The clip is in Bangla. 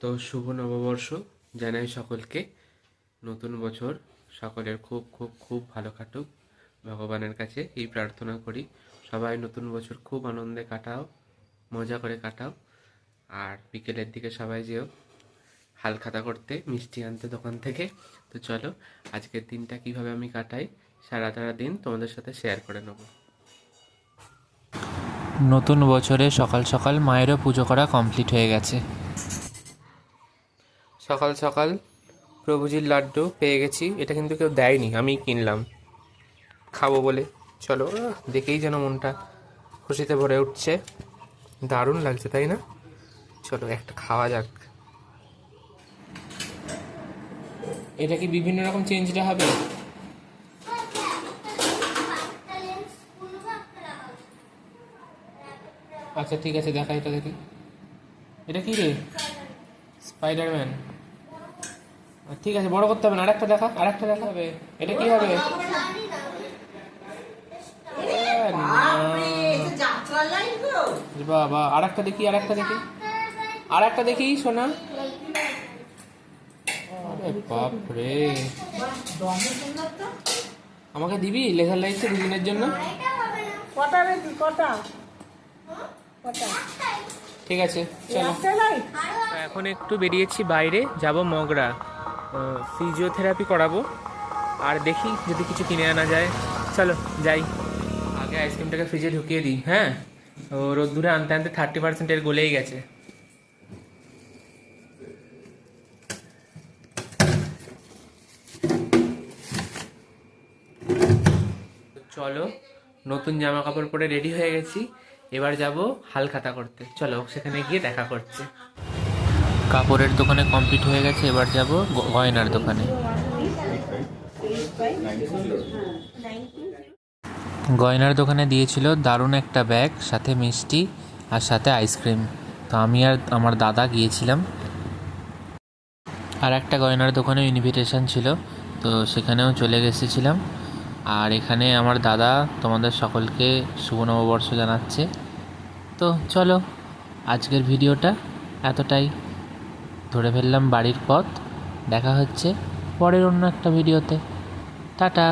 তো শুভ নববর্ষ জানাই সকলকে। নতুন বছর সকলের খুব খুব খুব ভালো কাটুক, ভগবানের কাছে এই প্রার্থনা করি। সবাই নতুন বছর খুব আনন্দে কাটাও, মজা করে কাটাও। আর বিকেলের দিকে সবাই যেও হালখাতা করতে, মিষ্টি আনতে দোকান থেকে। তো চলো আজকের দিনটা কিভাবে আমি কাটাই সারাটা দিন তোমাদের সাথে শেয়ার করে নেব। নতুন বছরে সকাল সকাল মায়েরও পুজো করা কমপ্লিট হয়ে গেছে। সকাল সকাল প্রভুজির লাড্ডু পেয়ে গেছি। এটা কিন্তু কেউ দেয়নি, আমি কিনলাম খাবো বলে। চলো, দেখেই যেন মনটা খুশিতে ভরে উঠছে, দারুণ লাগছে তাই না? চলো একটা খাওয়া যাক। এটা কি বিভিন্ন রকম চেঞ্জটা হবে? আচ্ছা ঠিক আছে, দেখা এটা দেখি। এটা কি রে? স্পাইডারম্যান। ঠিক আছে, বড় করতে হবে না, আরেকটা দেখা, আরেকটা দেখা হবে। এটা কি হবে? বাবা, আরেকটা দেখি, আরেকটা দেখি, আরেকটা দেখি সোনা। আরে বাপ রে, আমাকে দিবি লেজার লাইটটা দুদিনের জন্য? ঠিক আছে চলো। এখন একটু বেরিয়েছি বাইরে, যাব মগরা, ফিজিওথেরাপি করাবো। আর দেখি যদি কিছু কিনে আনা যায়। চলো যাই, আগে আইসক্রিমটাকে ফ্রিজে ঢুকিয়ে দিই। হ্যাঁ, ও রোদ্দুরে আনতে আনতে 30% এর গলেই গেছে। চলো, নতুন জামা কাপড় পরে রেডি হয়ে গেছি, এবার যাব হালখাতা করতে। চলো সেখানে গিয়ে দেখা করছে। কাপড়ের দোকানে কমপ্লিট হয়ে গেছে, এবার যাব গয়নার দোকানে। গয়নার দোকানে দিয়েছিল দারুণ একটা ব্যাগ, সাথে মিষ্টি আর সাথে আইসক্রিম। তো আমি আর আমার দাদা গিয়েছিলাম। আর একটা গয়নার দোকানে ইনভিটেশন ছিল, তো সেখানেও চলে গেছিলাম। আর এখানে আমার দাদা তোমাদের সকলকে শুভ নববর্ষ জানাচ্ছে। তো চলো, আজকের ভিডিওটা এতটাই। ধরে ফেললাম বাড়ির পথ। দেখা হচ্ছে পরের অন্য একটা ভিডিওতে। টাটা।